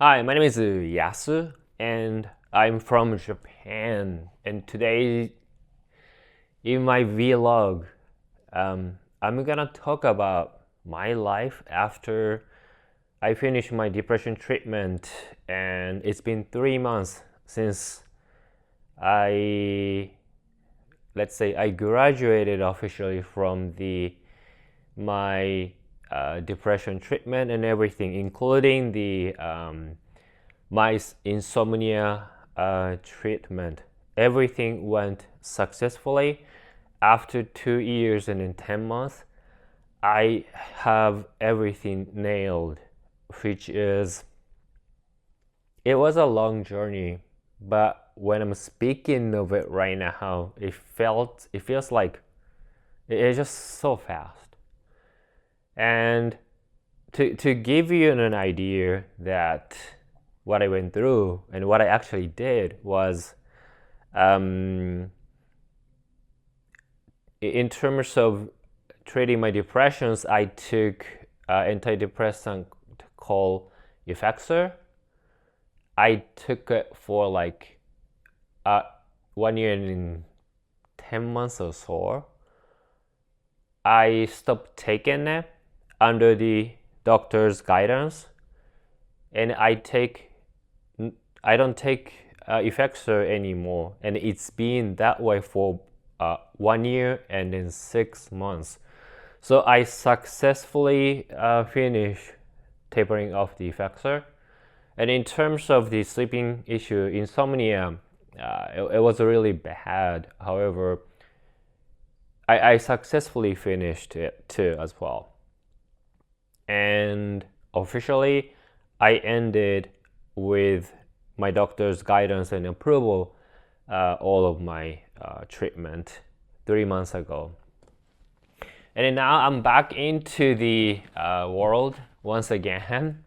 Hi, my name is Yasu, and I'm from Japan. And today, in my vlog, I'm gonna talk about my life after I finished my depression treatment. And it's been 3 months since I, let's say, I graduated officially from the my depression treatment and everything, including the my insomnia treatment. Everything went successfully. After 2 years and in 10 months, I have everything nailed, which is, it was a long journey, but when I'm speaking of it right now, it feels like it's just so fast. And to give you an idea that what I went through and what I actually did was, in terms of treating my depressions, I took antidepressant called Effexor. I took it for like 1 year and 10 months or so. I stopped taking it under the doctor's guidance, and I don't take Effexor anymore, and it's been that way for 1 year and then 6 months. So I successfully finished tapering off the Effexor. And in terms of the sleeping issue, insomnia, it was really bad. However, I successfully finished it too as well. And officially, I ended with my doctor's guidance and approval all of my treatment 3 months ago. And now I'm back into the world once again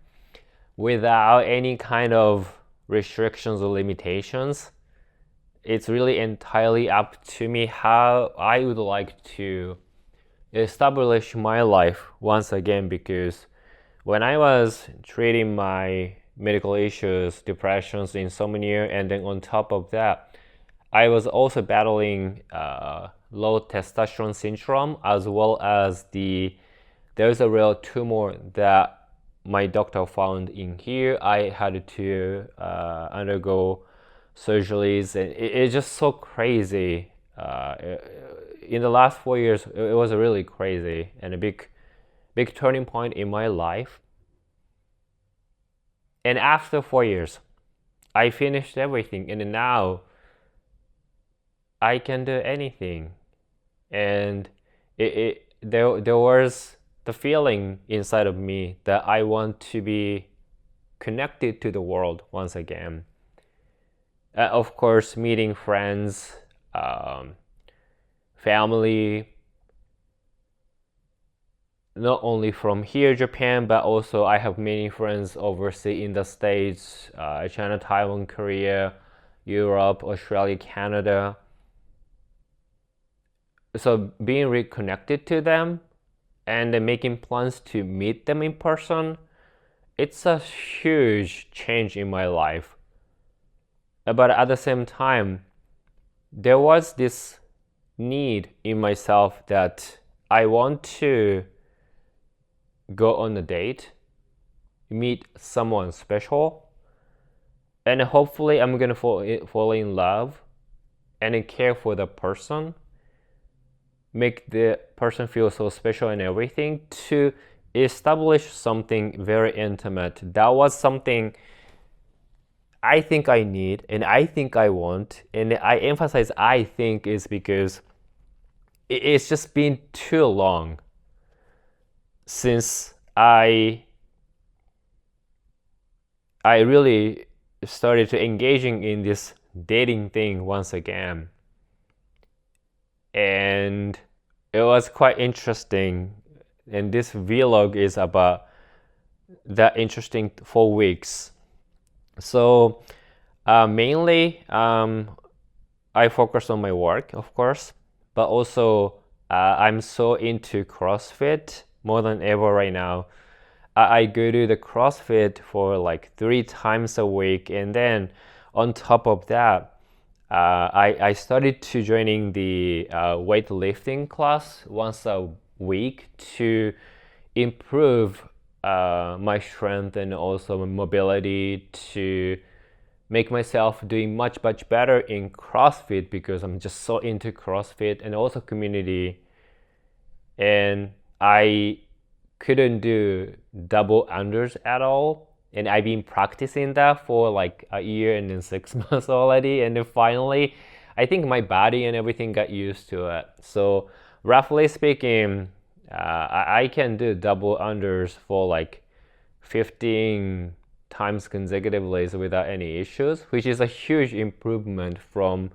without any kind of restrictions or limitations. It's really entirely up to me how I would like to establish my life once again, because when I was treating my medical issues, depressions, insomnia, and then on top of that, I was also battling low testosterone syndrome, as well as there's a real tumor that my doctor found in here. I had to undergo surgeries, and it's just so crazy. In the last 4 years, it was really crazy and a big turning point in my life. And after 4 years, I finished everything, and now I can do anything. And there was the feeling inside of me that I want to be connected to the world once again. Of course, meeting friends, family, not only from here, Japan, but also I have many friends overseas in the States, China, Taiwan, Korea, Europe, Australia, Canada. So being reconnected to them and then making plans to meet them in person, it's a huge change in my life. But at the same time, there was this need in myself that I want to go on a date, meet someone special, and hopefully I'm gonna fall in love and care for the person, make the person feel so special and everything, to establish something very intimate. That was something I think I need and I think I want. And I emphasize I think is because it's just been too long since I really started to engaging in this dating thing once again. And it was quite interesting. And this vlog is about that interesting 4 weeks. So mainly I focus on my work, of course, but also I'm so into CrossFit more than ever right now. I go to the CrossFit for like 3 times a week, and then on top of that, I started to joining the weightlifting class once a week to improve my strength and also my mobility, to make myself doing much better in CrossFit, because I'm just so into CrossFit and also community. And I couldn't do double unders at all. And I've been practicing that for like a year and then 6 months already. And then finally, I think my body and everything got used to it. So, roughly speaking, I can do double unders for like 15 times consecutively without any issues, which is a huge improvement from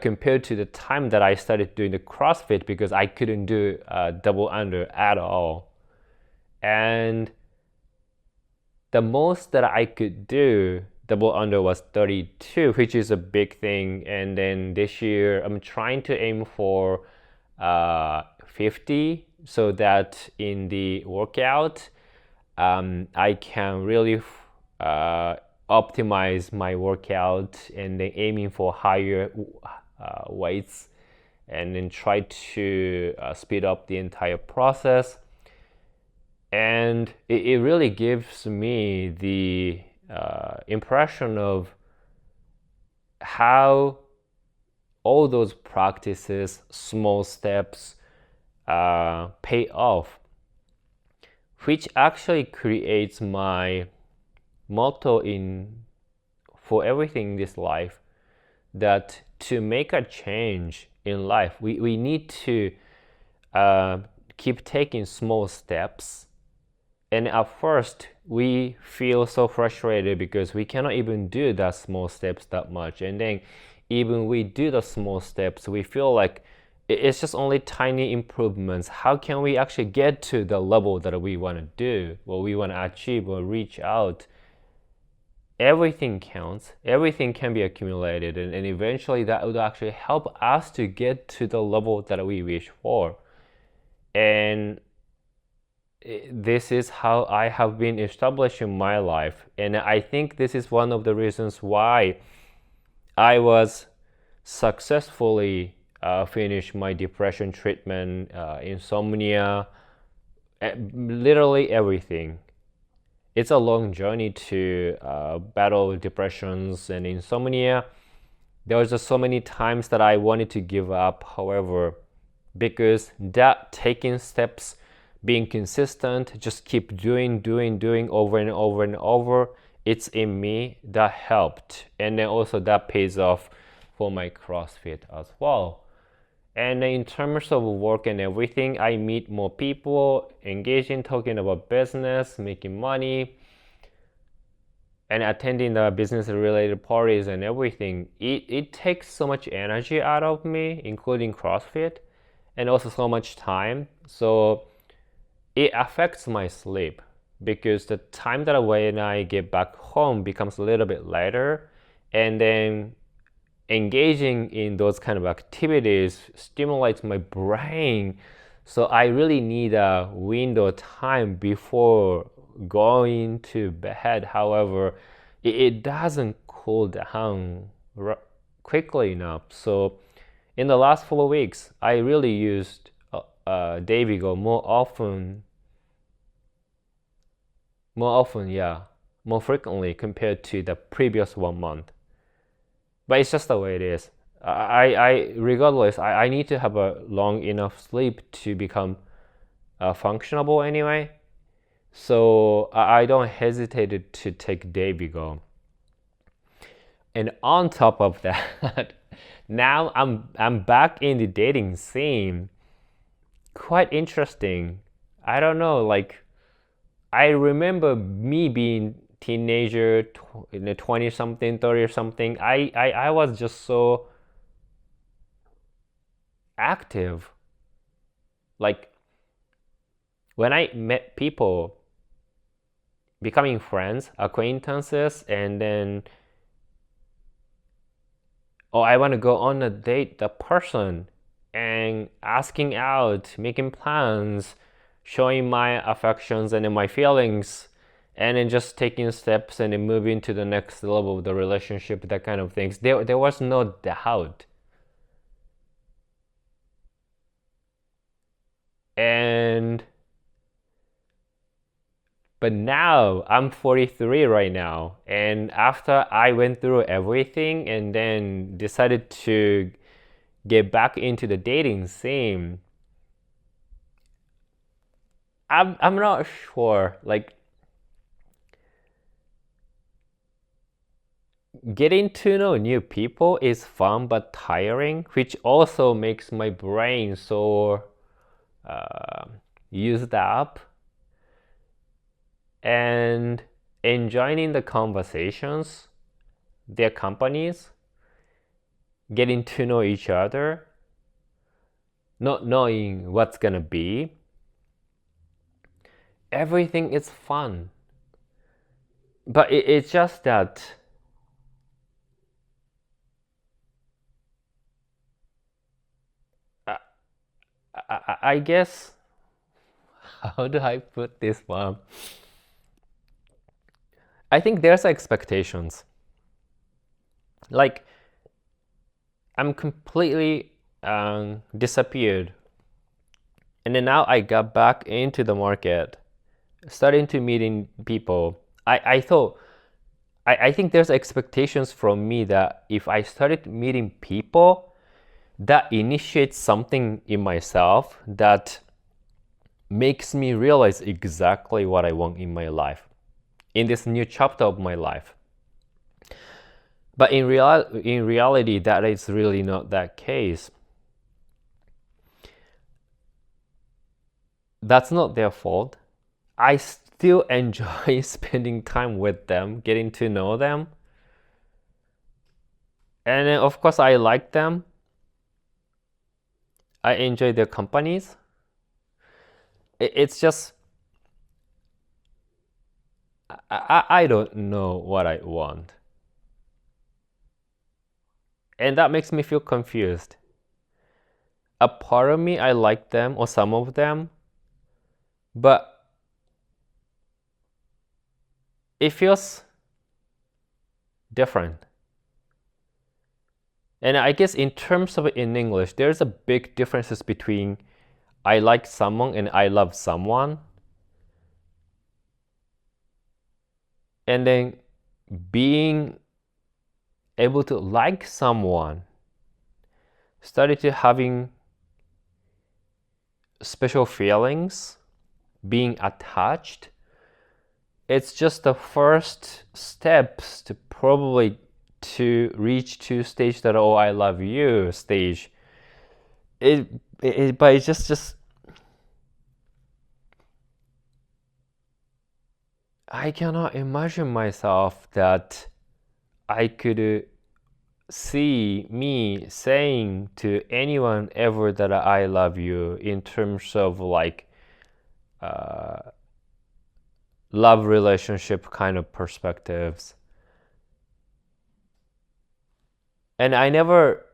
compared to the time that I started doing the CrossFit, because I couldn't do double under at all. And the most that I could do double under was 32, which is a big thing. And then this year, I'm trying to aim for 50, so that in the workout, I can really optimize my workout, and then aiming for higher weights, and then try to speed up the entire process. And it really gives me the impression of how all those practices, small steps, pay off, which actually creates my motto in for everything in this life, that to make a change in life, we need to keep taking small steps. And at first, we feel so frustrated because we cannot even do that small steps that much. And then even we do the small steps, we feel like it's just only tiny improvements. How can we actually get to the level that we want to do, what we want to achieve or reach out? Everything counts. Everything can be accumulated, and eventually that would actually help us to get to the level that we wish for. And this is how I have been establishing my life. And I think this is one of the reasons why I was successfully finished my depression treatment, insomnia, literally everything. It's a long journey to battle depressions and insomnia. There was just so many times that I wanted to give up. However, because that taking steps, being consistent, just keep doing over and over and over, it's in me, that helped. And then also that pays off for my CrossFit as well. And in terms of work and everything, I meet more people, engaging, talking about business, making money, and attending the business related parties and everything. It takes so much energy out of me, including CrossFit, and also so much time. So it affects my sleep, because the time that when I get back home becomes a little bit later, and then engaging in those kind of activities stimulates my brain. So I really need a window of time before going to bed. However, it doesn't cool down quickly enough. So in the last 4 weeks, I really used Davigo more frequently compared to the previous 1 month. But it's just the way it is. Regardless, I need to have a long enough sleep to become functionable anyway. So I don't hesitate to take Davigo. And on top of that, now I'm back in the dating scene. Quite interesting. I don't know, like I remember me being teenager, in the 20 something, 30 something. I was just so active. Like when I met people, becoming friends, acquaintances, and then I want to go on a date, the person, and asking out, making plans, showing my affections and my feelings, and then just taking steps and then moving to the next level of the relationship, that kind of things. There was no doubt. And but now I'm 43 right now, and after I went through everything and then decided to get back into the dating scene, I'm not sure. Like, getting to know new people is fun but tiring, which also makes my brain so used up. And enjoying the conversations, their companies, getting to know each other, not knowing what's gonna be, everything is fun. But it's just that I guess, how do I put this one? I think there's expectations. Like, I'm completely disappeared, and then now I got back into the market, starting to meeting people. I think there's expectations from me that if I started meeting people, that initiates something in myself that makes me realize exactly what I want in my life, in this new chapter of my life. But in reality, that is really not that case. That's not their fault. I still enjoy spending time with them, getting to know them. And then, of course, I like them. I enjoy their companies. It's just, I don't know what I want. And that makes me feel confused. A part of me, I like them, or some of them, but it feels different. And I guess in terms of it in English, there's a big differences between I like someone and I love someone. And then being able to like someone, started to having special feelings, being attached. It's just the first steps to probably to reach to stage that, oh, I love you stage. But it's just I cannot imagine myself that I could see me saying to anyone ever that I love you in terms of like love relationship kind of perspectives. And I never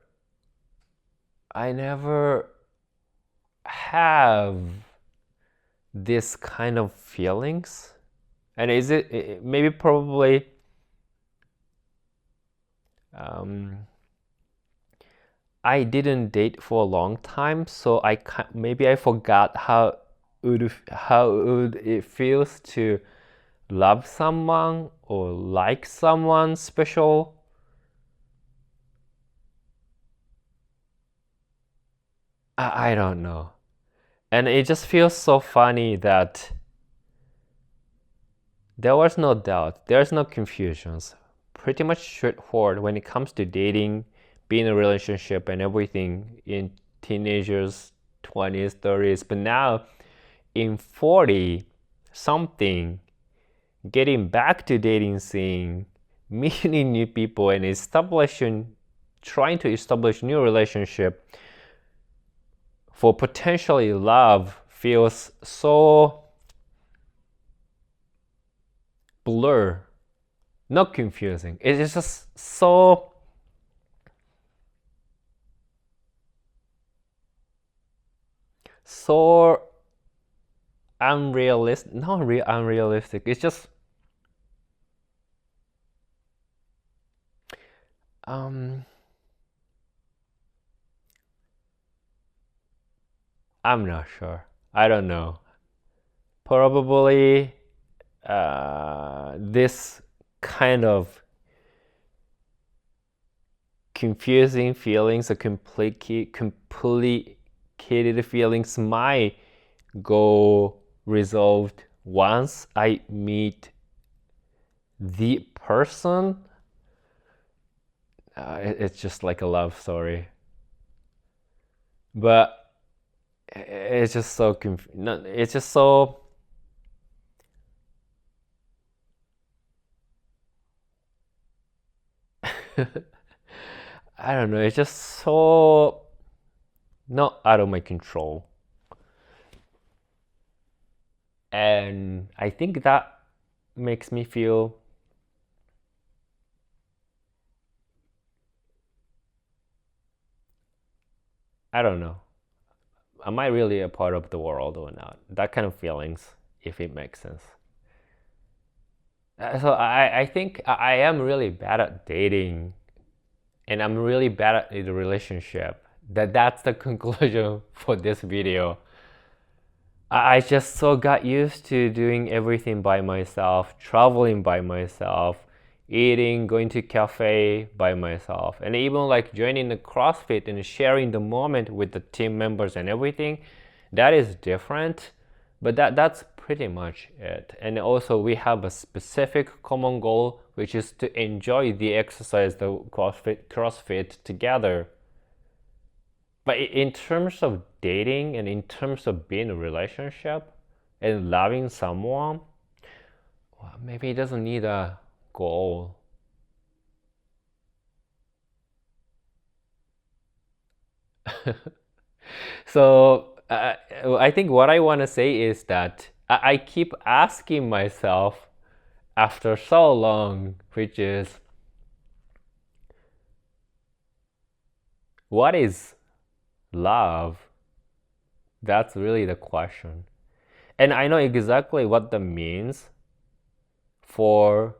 have this kind of feelings. And is it maybe probably I didn't date for a long time, so maybe I forgot how would it feels to love someone or like someone special. I don't know. And it just feels so funny that there was no doubt, there's no confusions. Pretty much straightforward when it comes to dating, being in a relationship, and everything in teenagers, 20s, 30s. But now in 40 something, getting back to dating scene, meeting new people, and trying to establish new relationship for potentially love feels so blur, not confusing. It's just so unrealistic, not real unrealistic. It's just um I'm not sure. I don't know. Probably this kind of confusing feelings or complicated feelings might go resolved once I meet the person. It's just like a love story, but it's just so no, it's just so I don't know, it's just so not out of my control. And I think that makes me feel I don't know, am I really a part of the world or not? That kind of feelings, if it makes sense. So I think I am really bad at dating and I'm really bad at the relationship. That's the conclusion for this video. I just so got used to doing everything by myself, traveling by myself, eating, going to cafe by myself, and even like joining the CrossFit and sharing the moment with the team members and everything. That is different, but that's pretty much it. And also we have a specific common goal, which is to enjoy the exercise, the CrossFit together. But in terms of dating and in terms of being in a relationship and loving someone, well, maybe it doesn't need a goal. So I think what I want to say is that I keep asking myself after so long, which is, what is love? That's really the question. And I know exactly what that means for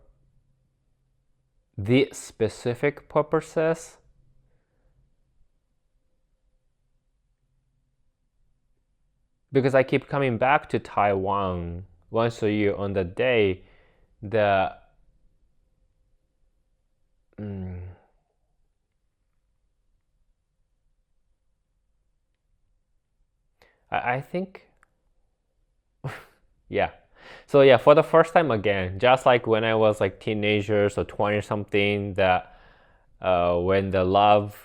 the specific purposes. Because I keep coming back to Taiwan once a year on the day that I think yeah. So yeah, for the first time again, just like when I was like teenagers or 20 something, that when the love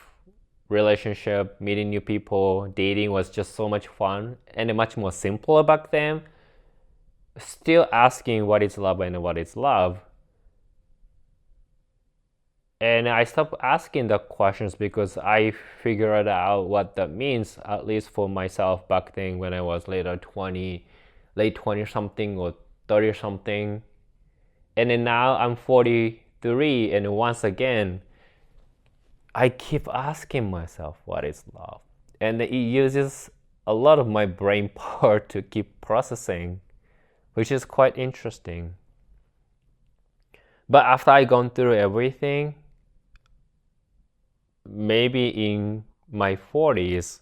relationship, meeting new people, dating was just so much fun and much more simple back then. Still asking what is love and what is love. And I stopped asking the questions because I figured out what that means, at least for myself back then when I was later 20, late 20 something or 30 something. And then now I'm 43, and once again, I keep asking myself, what is love? And it uses a lot of my brain power to keep processing, which is quite interesting. But after I gone through everything, maybe in my 40s,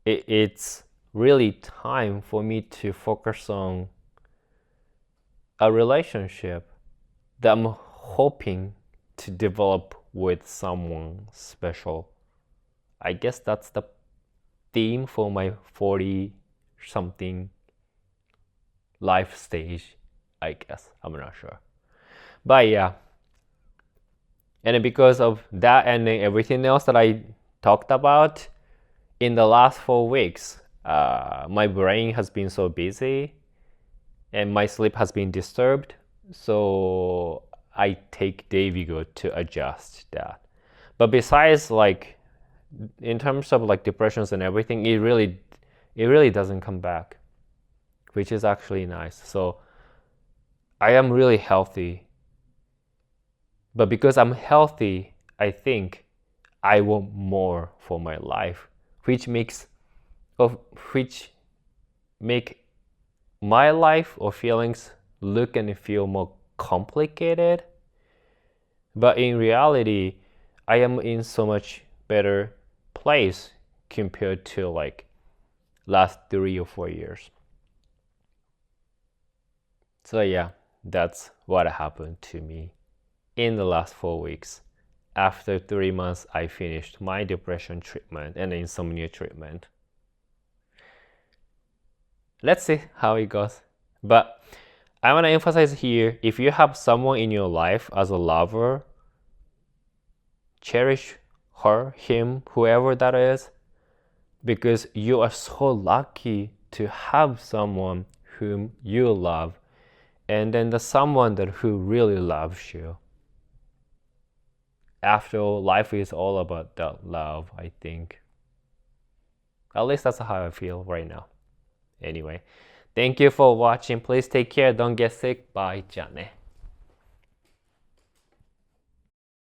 it's really time for me to focus on a relationship that I'm hoping to develop with someone special. I guess that's the theme for my 40 something life stage, I guess. I'm not sure. But yeah. And because of that and everything else that I talked about, in the last 4 weeks, my brain has been so busy and my sleep has been disturbed. So I take Davigo to adjust that. But besides, like, in terms of like depressions and everything, it really doesn't come back, which is actually nice. So I am really healthy. But because I'm healthy, I think I want more for my life, which make my life or feelings look and feel more complicated, but in reality, I am in so much better place compared to like last 3 or 4 years. So yeah, that's what happened to me in the last 4 weeks. After 3 months, I finished my depression treatment and insomnia treatment. Let's see how it goes. But I want to emphasize here, if you have someone in your life as a lover, cherish her, him, whoever that is, because you are so lucky to have someone whom you love, and then the someone that who really loves you. After all, life is all about that love, I think. At least that's how I feel right now. Anyway, thank you for watching. Please take care. Don't get sick. Bye. じゃあね。